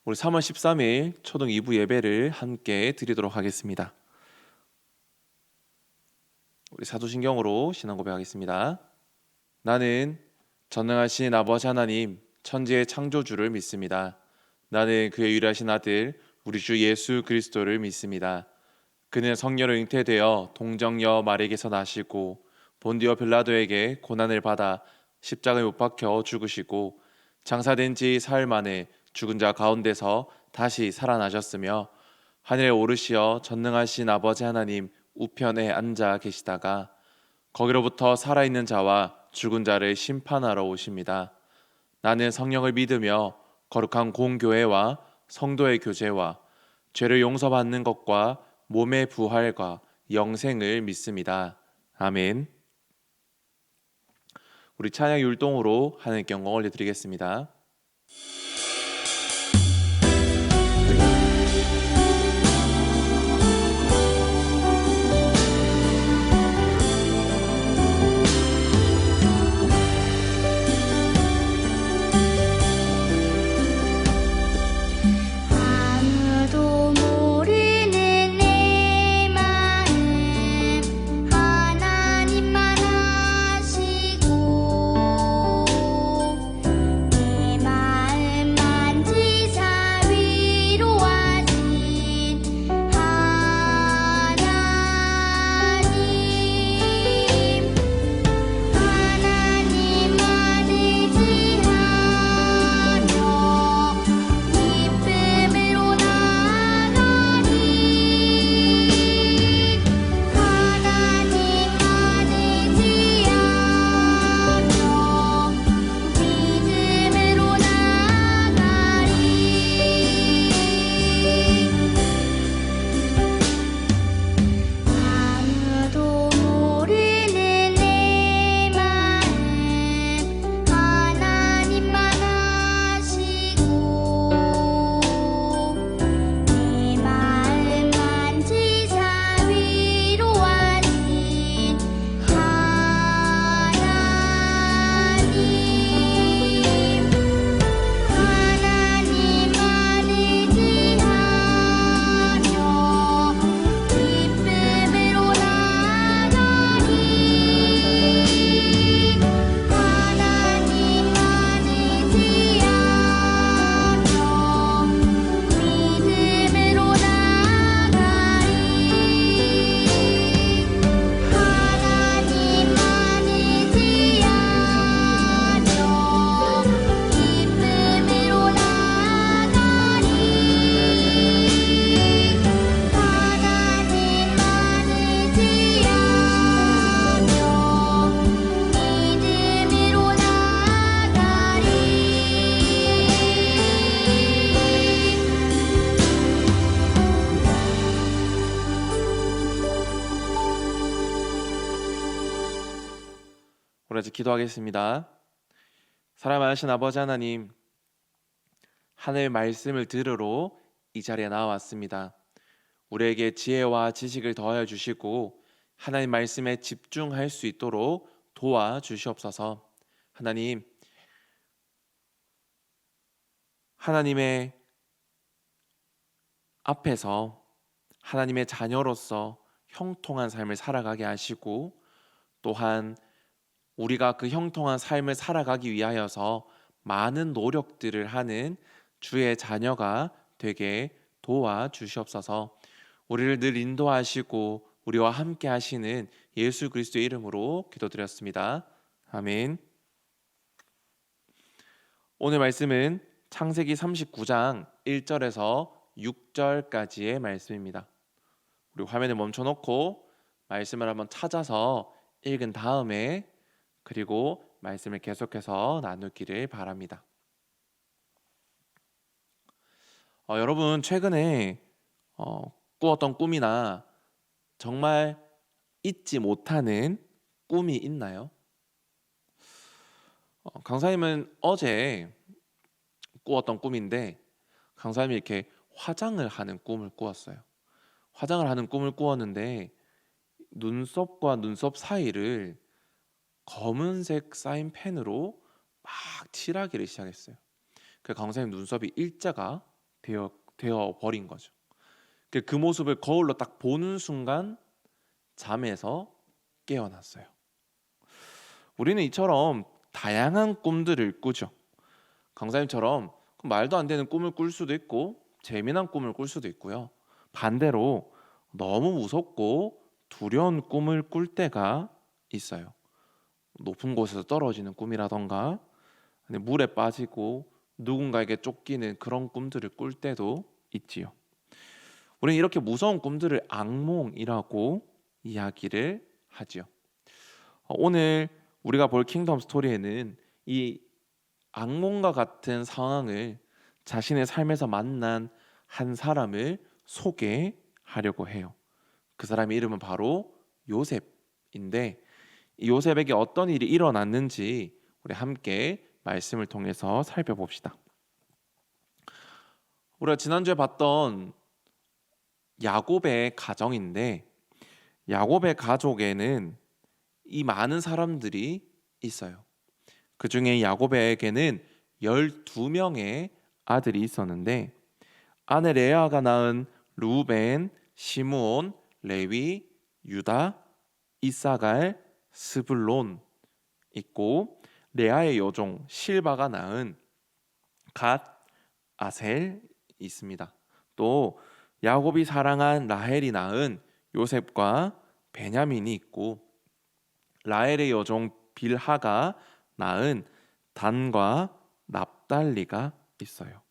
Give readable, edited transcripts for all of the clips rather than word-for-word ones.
우리 3월 13일 초등 2부 예배를 함께 드리도록 하겠습니다. 우리 사도신경으로 신앙 고백하겠습니다. 나는 전능하신 아버지 하나님 천지의 창조주를 믿습니다. 나는 그의 유일하신 아들 우리 주 예수 그리스도를 믿습니다. 그는 성령으로 잉태되어 동정녀 마리에게서 나시고 본디오 빌라도에게 고난을 받아 십자가에 못 박혀 죽으시고 장사된 지 사흘 만에 죽은 자 가운데서 다시 살아나셨으며 하늘에 오르시어 전능하신 아버지 하나님 우편에 앉아 계시다가 거기로부터 살아있는 자와 죽은 자를 심판하러 오십니다. 나는 성령을 믿으며 거룩한 공교회와 성도의 교제와 죄를 용서받는 것과 몸의 부활과 영생을 믿습니다. 아멘. 우리 찬양 율동으로 하나님께 영광 올려드리겠습니다. 우리 같이 기도하겠습니다. 사랑 많으신 아버지 하나님, 하늘 말씀을 들으러 이 자리에 나왔습니다. 우리에게 지혜와 지식을 더하여 주시고 하나님 말씀에 집중할 수 있도록 도와주시옵소서. 하나님, 하나님의 앞에서 하나님의 자녀로서 형통한 삶을 살아가게 하시고, 또한 우리가 그 형통한 삶을 살아가기 위하여서 많은 노력들을 하는 주의 자녀가 되게 도와주시옵소서. 우리를 늘 인도하시고 우리와 함께 하시는 예수 그리스도의 이름으로 기도드렸습니다. 아멘. 오늘 말씀은 창세기 39장 1절에서 6절까지의 말씀입니다. 우리 화면을 멈춰놓고 말씀을 한번 찾아서 읽은 다음에 그리고 말씀을 계속해서 나누기를 바랍니다. 여러분, 최근에 꾸었던 꿈이나 정말 잊지 못하는 꿈이 있나요? 강사님은 어제 꾸었던 꿈인데, 강사님이 이렇게 화장을 하는 꿈을 꾸었어요. 화장을 하는 꿈을 꾸었는데 눈썹과 눈썹 사이를 검은색 사인펜으로 막 칠하기를 시작했어요. 그 강사님 눈썹이 일자가 되어 버린 거죠. 그 모습을 거울로 딱 보는 순간 잠에서 깨어났어요. 우리는 이처럼 다양한 꿈들을 꾸죠. 강사님처럼 말도 안 되는 꿈을 꿀 수도 있고 재미난 꿈을 꿀 수도 있고요. 반대로 너무 무섭고 두려운 꿈을 꿀 때가 있어요. 높은 곳에서 떨어지는 꿈이라던가 물에 빠지고 누군가에게 쫓기는 그런 꿈들을 꿀 때도 있지요. 우리는 이렇게 무서운 꿈들을 악몽이라고 이야기를 하지요. 오늘 우리가 볼 킹덤 스토리에는 이 악몽과 같은 상황을 자신의 삶에서 만난 한 사람을 소개하려고 해요. 그 사람의 이름은 바로 요셉인데 이 요셉에게 어떤 일이 일어났는지 우리 함께 말씀을 통해서 살펴봅시다. 우리가 지난주에 봤던 야곱의 가정인데 야곱의 가족에는 이 많은 사람들이 있어요. 그 중에 야곱에게는 12명의 아들이 있었는데 아내 레아가 낳은 루벤, 시므온, 레위, 유다, 이사갈, 스불론 있고 레아의 여종 실바가 낳은 갓, 아셀 있습니다. 또 야곱이 사랑한 라헬이 낳은 요셉과 베냐민이 있고 라헬의 여종 빌하가 낳은 단과 납달리가 있어요.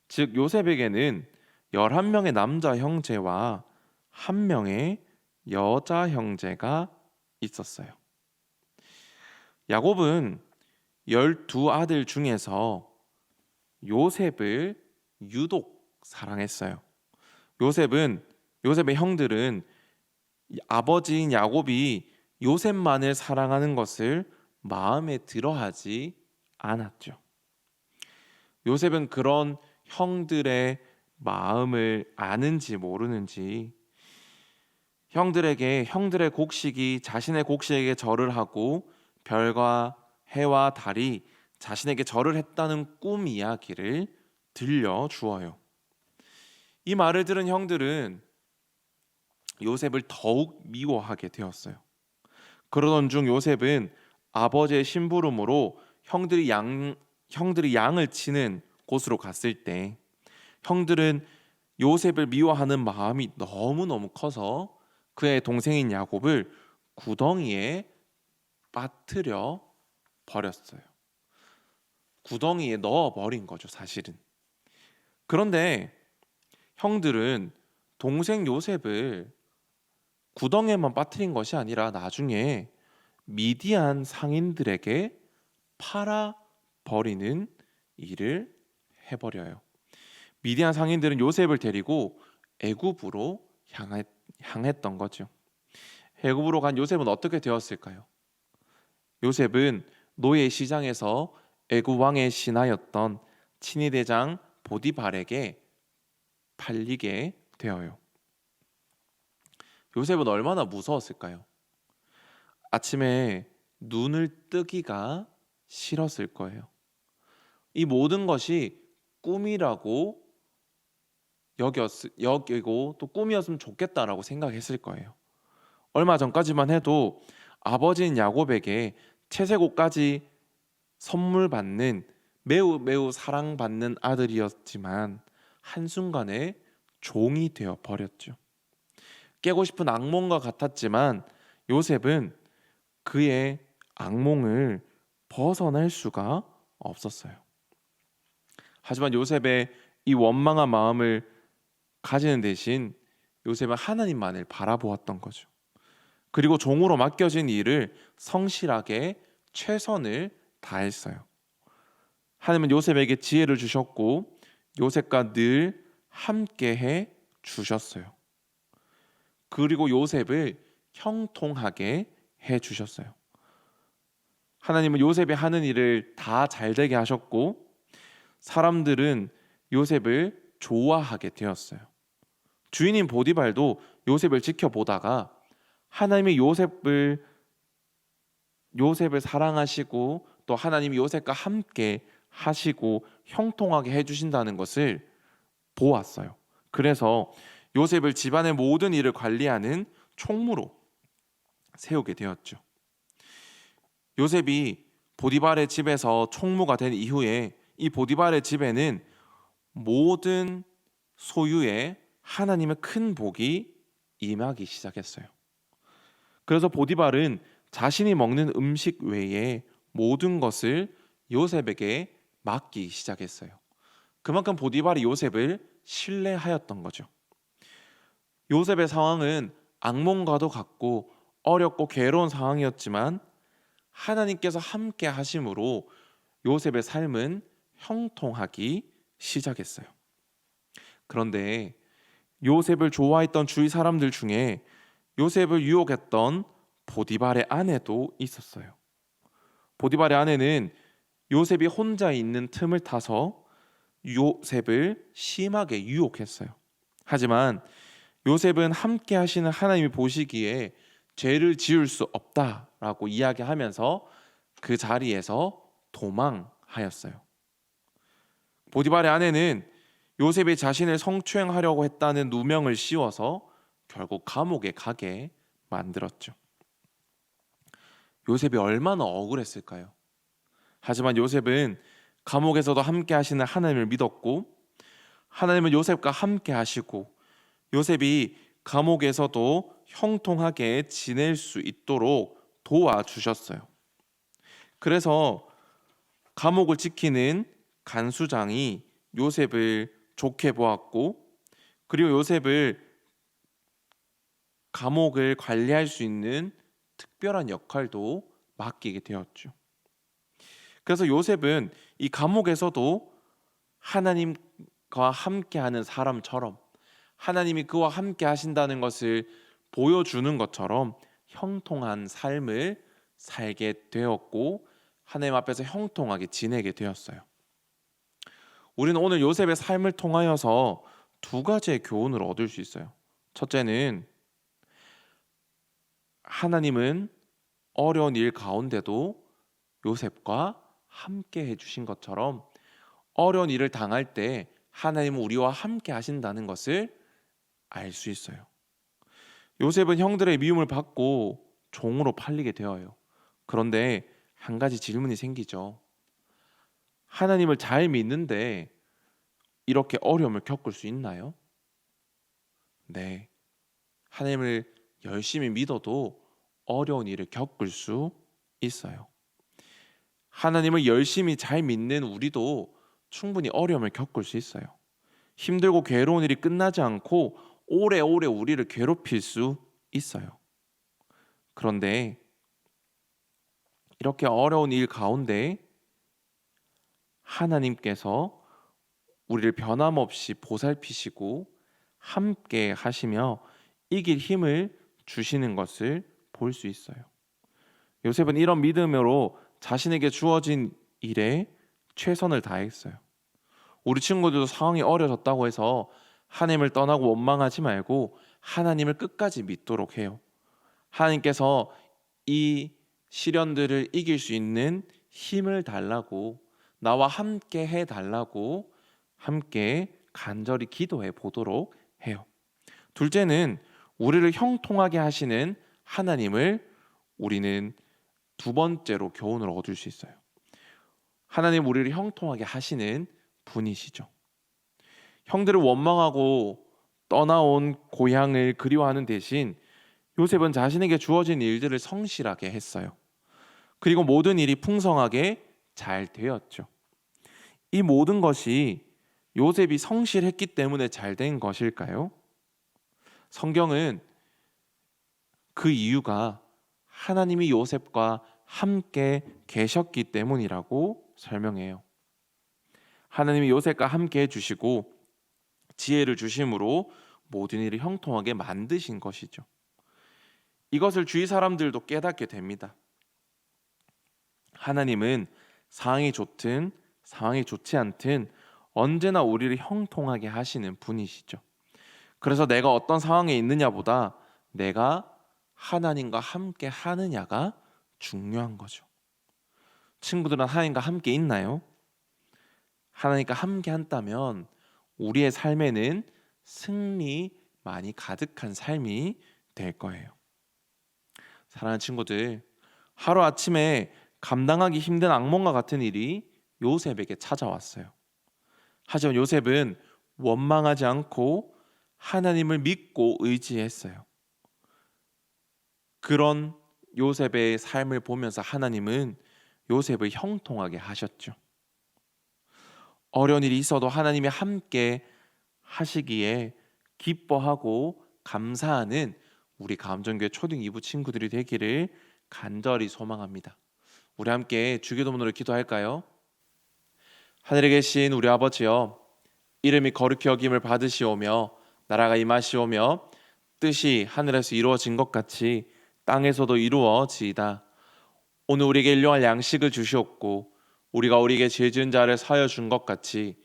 즉 요셉에게는 11명의 남자 형제와 1명의 여자 형제가 있었어요. 야곱은 12아들 중에서 요셉을 유독 사랑했어요. 요셉의 형들은 아버지인 야곱이 요셉만을 사랑하는 것을 마음에 들어하지 않았죠. 요셉은 그런 형들의 마음을 아는지 모르는지 형들의 곡식이 자신의 곡식에게 절을 하고 별과 해와 달이 자신에게 절을 했다는 꿈 이야기를 들려주어요. 이 말을 들은 형들은 요셉을 더욱 미워하게 되었어요. 그러던 중 요셉은 아버지의 심부름으로 형들이 양을 치는 곳으로 갔을 때 형들은 요셉을 미워하는 마음이 너무너무 커서 그의 동생인 야곱을 구덩이에 빠뜨려 버렸어요. 구덩이에 넣어버린 거죠, 사실은. 그런데 형들은 동생 요셉을 구덩이에만 빠뜨린 것이 아니라 나중에 미디안 상인들에게 팔아버리는 일을 해버려요. 미디안 상인들은 요셉을 데리고 애굽으로 향했던 거죠. 애굽으로 간 요셉은 어떻게 되었을까요? 요셉은 노예 시장에서 애굽 왕의 신하였던 친위대장 보디발에게 팔리게 되어요. 요셉은 얼마나 무서웠을까요? 아침에 눈을 뜨기가 싫었을 거예요. 이 모든 것이 꿈이라고 여기고 또 꿈이었으면 좋겠다라고 생각했을 거예요. 얼마 전까지만 해도 아버지인 야곱에게 채색옷까지 선물 받는 매우 사랑받는 아들이었지만 한순간에 종이 되어 버렸죠. 깨고 싶은 악몽과 같았지만 요셉은 그의 악몽을 벗어날 수가 없었어요. 하지만 요셉의 이 원망한 마음을 가지는 대신 요셉은 하나님만을 바라보았던 거죠. 그리고 종으로 맡겨진 일을 성실하게 최선을 다했어요. 하나님은 요셉에게 지혜를 주셨고 요셉과 늘 함께해 주셨어요. 그리고 요셉을 형통하게 해 주셨어요. 하나님은 요셉이 하는 일을 다 잘되게 하셨고 사람들은 요셉을 좋아하게 되었어요. 주인인 보디발도 요셉을 지켜보다가 하나님이 요셉을 사랑하시고 또 하나님이 요셉과 함께 하시고 형통하게 해주신다는 것을 보았어요. 그래서 요셉을 집안의 모든 일을 관리하는 총무로 세우게 되었죠. 요셉이 보디발의 집에서 총무가 된 이후에 이 보디발의 집에는 모든 소유에 하나님의 큰 복이 임하기 시작했어요. 그래서 보디발은 자신이 먹는 음식 외에 모든 것을 요셉에게 맡기기 시작했어요. 그만큼 보디발이 요셉을 신뢰하였던 거죠. 요셉의 상황은 악몽과도 같고 어렵고 괴로운 상황이었지만 하나님께서 함께 하심으로 요셉의 삶은 형통하기 시작했어요. 그런데 요셉을 좋아했던 주위 사람들 중에 요셉을 유혹했던 보디발의 아내도 있었어요. 보디발의 아내는 요셉이 혼자 있는 틈을 타서 요셉을 심하게 유혹했어요. 하지만 요셉은 함께 하시는 하나님이 보시기에 죄를 지을 수 없다라고 이야기하면서 그 자리에서 도망하였어요. 보디발의 아내는 요셉이 자신을 성추행하려고 했다는 누명을 씌워서 결국 감옥에 가게 만들었죠. 요셉이 얼마나 억울했을까요? 하지만 요셉은 감옥에서도 함께 하시는 하나님을 믿었고 하나님은 요셉과 함께 하시고 요셉이 감옥에서도 형통하게 지낼 수 있도록 도와주셨어요. 그래서 감옥을 지키는 간수장이 요셉을 좋게 보았고 그리고 요셉을 감옥을 관리할 수 있는 특별한 역할도 맡기게 되었죠. 그래서 요셉은 이 감옥에서도 하나님과 함께하는 사람처럼 하나님이 그와 함께 하신다는 것을 보여주는 것처럼 형통한 삶을 살게 되었고 하나님 앞에서 형통하게 지내게 되었어요. 우리는 오늘 요셉의 삶을 통하여서 두 가지의 교훈을 얻을 수 있어요. 첫째는 하나님은 어려운 일 가운데도 요셉과 함께 해주신 것처럼 어려운 일을 당할 때 하나님은 우리와 함께 하신다는 것을 알 수 있어요. 요셉은 형들의 미움을 받고 종으로 팔리게 되어요. 그런데 한 가지 질문이 생기죠. 하나님을 잘 믿는데 이렇게 어려움을 겪을 수 있나요? 네. 하나님을 열심히 믿어도 어려운 일을 겪을 수 있어요. 하나님을 열심히 잘 믿는 우리도 충분히 어려움을 겪을 수 있어요. 힘들고 괴로운 일이 끝나지 않고 오래오래 우리를 괴롭힐 수 있어요. 그런데 이렇게 어려운 일 가운데 하나님께서 우리를 변함없이 보살피시고 함께 하시며 이길 힘을 주시는 것을 볼 수 있어요. 요셉은 이런 믿음으로 자신에게 주어진 일에 최선을 다했어요. 우리 친구들도 상황이 어려졌다고 해서 하나님을 떠나고 원망하지 말고 하나님을 끝까지 믿도록 해요. 하나님께서 이 시련들을 이길 수 있는 힘을 달라고 나와 함께 해달라고 함께 간절히 기도해 보도록 해요. 둘째는 우리를 형통하게 하시는 하나님을 우리는 두 번째로 교훈을 얻을 수 있어요. 하나님 우리를 형통하게 하시는 분이시죠. 형들을 원망하고 떠나온 고향을 그리워하는 대신 요셉은 자신에게 주어진 일들을 성실하게 했어요. 그리고 모든 일이 풍성하게 잘 되었죠. 이 모든 것이 요셉이 성실했기 때문에 잘 된 것일까요? 성경은 그 이유가 하나님이 요셉과 함께 계셨기 때문이라고 설명해요. 하나님이 요셉과 함께 해주시고 지혜를 주심으로 모든 일을 형통하게 만드신 것이죠. 이것을 주위 사람들도 깨닫게 됩니다. 하나님은 상황이 좋든 상황이 좋지 않든 언제나 우리를 형통하게 하시는 분이시죠. 그래서 내가 어떤 상황에 있느냐보다 내가 하나님과 함께 하느냐가 중요한 거죠. 친구들은 하나님과 함께 있나요? 하나님과 함께 한다면 우리의 삶에는 승리 많이 가득한 삶이 될 거예요. 사랑하는 친구들, 하루아침에 감당하기 힘든 악몽과 같은 일이 요셉에게 찾아왔어요. 하지만 요셉은 원망하지 않고 하나님을 믿고 의지했어요. 그런 요셉의 삶을 보면서 하나님은 요셉을 형통하게 하셨죠. 어려운 일이 있어도 하나님이 함께 하시기에 기뻐하고 감사하는 우리 감정교회 초등 2부 친구들이 되기를 간절히 소망합니다. 우리 함께 주기도문으로 기도할까요? 하늘에 계신 우리 아버지여, 이름이 거룩히 여김을 받으시오며 나라가 임하시오며 뜻이 하늘에서 이루어진 것 같이 땅에서도 이루어지이다. 오늘 우리에게 일용할 양식을 주시옵고 우리가 우리에게 죄 지은 자를 사하여 준 것 같이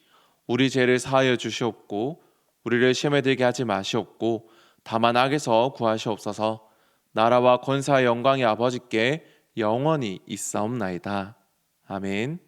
우리 죄를 사하여 주시옵고 우리를 시험에 들게 하지 마시옵고 다만 악에서 구하시옵소서. 나라와 권세와 영광이 아버지께 영원히 있사옵나이다. 아멘.